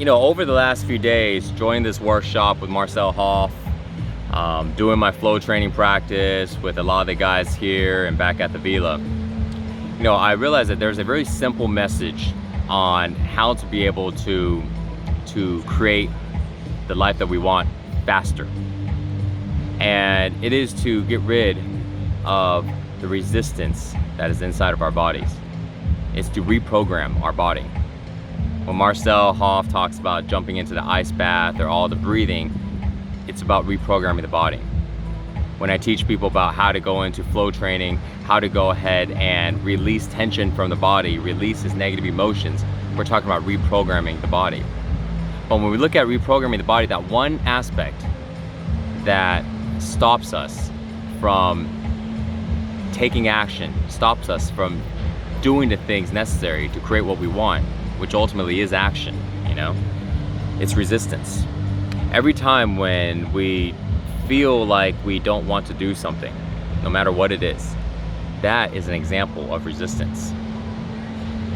over the last few days, joining this workshop with Marcel Hoff, doing my flow training practice with a lot of the guys here and back at the Villa, I realized that there's a very simple message on how to be able to create the life that we want faster. And it is to get rid of the resistance that is inside of our bodies. It's to reprogram our body. When Marcel Hoff talks about jumping into the ice bath or all the breathing, it's about reprogramming the body. When I teach people about how to go into flow training, how to go ahead and release tension from the body, release these negative emotions, we're talking about reprogramming the body. But when we look at reprogramming the body, that one aspect that stops us from taking action, stops us from doing the things necessary to create what we want, which ultimately is action, it's resistance. Every time when we feel like we don't want to do something, no matter what it is, that is an example of resistance.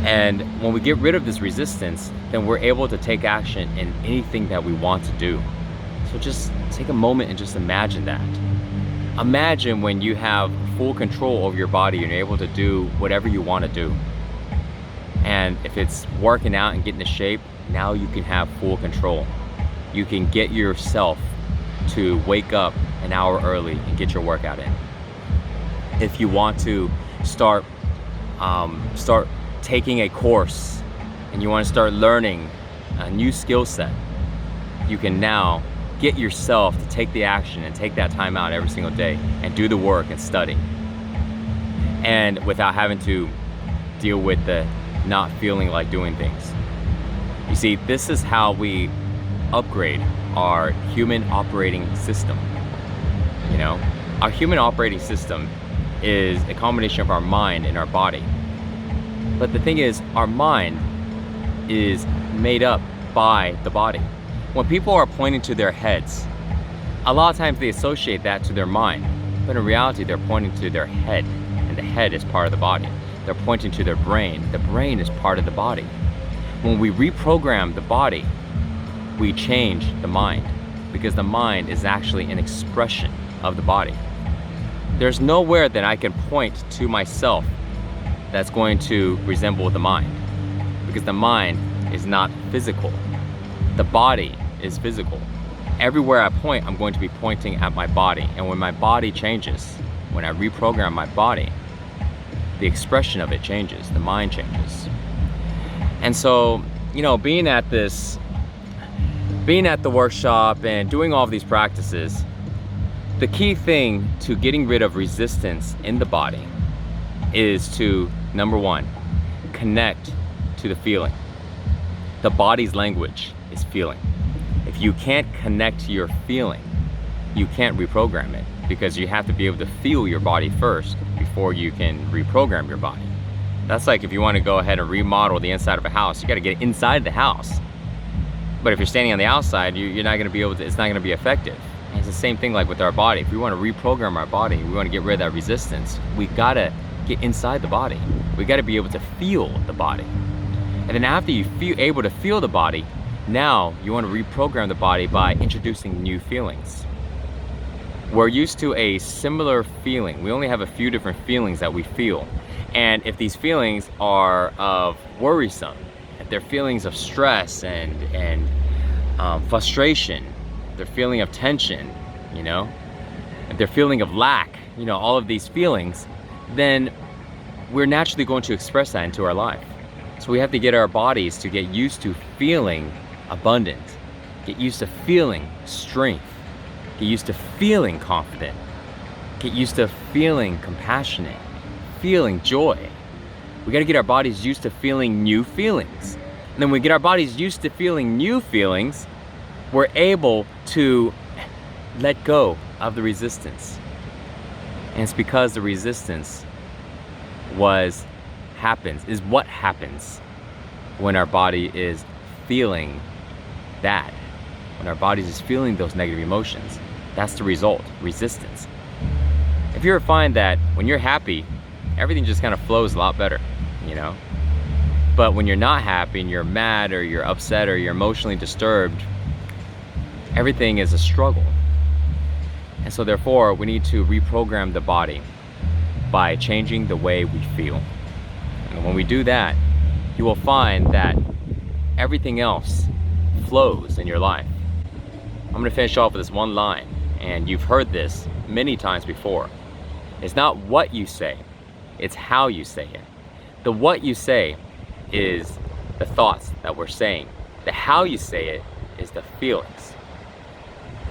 And when we get rid of this resistance, then we're able to take action in anything that we want to do. So just take a moment and just imagine that. Imagine when you have full control over your body and you're able to do whatever you want to do. And if it's working out and getting into shape, now you can have full control. You can get yourself to wake up an hour early and get your workout in. If you want to start taking a course and you want to start learning a new skill set, you can now get yourself to take the action and take that time out every single day and do the work and study. And without having to deal with the not feeling like doing things. You see, this is how we upgrade our human operating system. Our human operating system is a combination of our mind and our body. But the thing is, our mind is made up by the body. When people are pointing to their heads, a lot of times they associate that to their mind, but in reality they're pointing to their head, and the head is part of the body. They're pointing to their brain. The brain is part of the body. When we reprogram the body, we change the mind, because the mind is actually an expression of the body. There's nowhere that I can point to myself that's going to resemble the mind, because the mind is not physical. The body is physical. Everywhere I point, I'm going to be pointing at my body. And when my body changes, when I reprogram my body, the expression of it changes, the mind changes. And so, being at the workshop and doing all of these practices, the key thing to getting rid of resistance in the body is to, number one, connect to the feeling. The body's language is feeling. If you can't connect to your feeling, you can't reprogram it, because you have to be able to feel your body first before you can reprogram your body. That's like if you want to go ahead and remodel the inside of a house, you got to get inside the house. But if you're standing on the outside, you're not going to be able to, it's not going to be effective. And it's the same thing like with our body. If we want to reprogram our body, we want to get rid of that resistance, we got to get inside the body. We got to be able to feel the body. And then after you feel able to feel the body, now you want to reprogram the body by introducing new feelings. We're used to a similar feeling. We only have a few different feelings that we feel. And if these feelings are of worrisome, if they're feelings of stress and frustration, if they're feeling of tension, if they're feeling of lack, all of these feelings, then we're naturally going to express that into our life. So we have to get our bodies to get used to feeling abundant, get used to feeling strength, get used to feeling confident, get used to feeling compassionate, feeling joy. We got to get our bodies used to feeling new feelings. And then when we get our bodies used to feeling new feelings, we're able to let go of the resistance. And it's because the resistance is what happens when our body is feeling that. When our body is feeling those negative emotions, that's the result, resistance. If you ever find that when you're happy, everything just kind of flows a lot better, But when you're not happy and you're mad or you're upset or you're emotionally disturbed, everything is a struggle. And so therefore, we need to reprogram the body by changing the way we feel. And when we do that, you will find that everything else flows in your life. I'm gonna finish off with this one line, and you've heard this many times before. It's not what you say, it's how you say it. The what you say is the thoughts that we're saying. The how you say it is the feelings.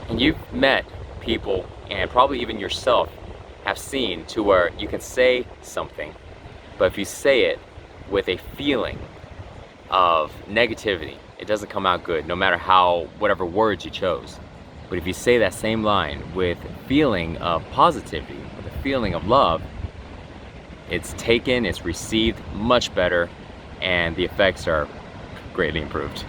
And you've met people, and probably even yourself have seen, to where you can say something, but if you say it with a feeling of negativity, it doesn't come out good, no matter whatever words you chose. But if you say that same line with a feeling of positivity, with a feeling of love, it's taken, it's received much better, and the effects are greatly improved.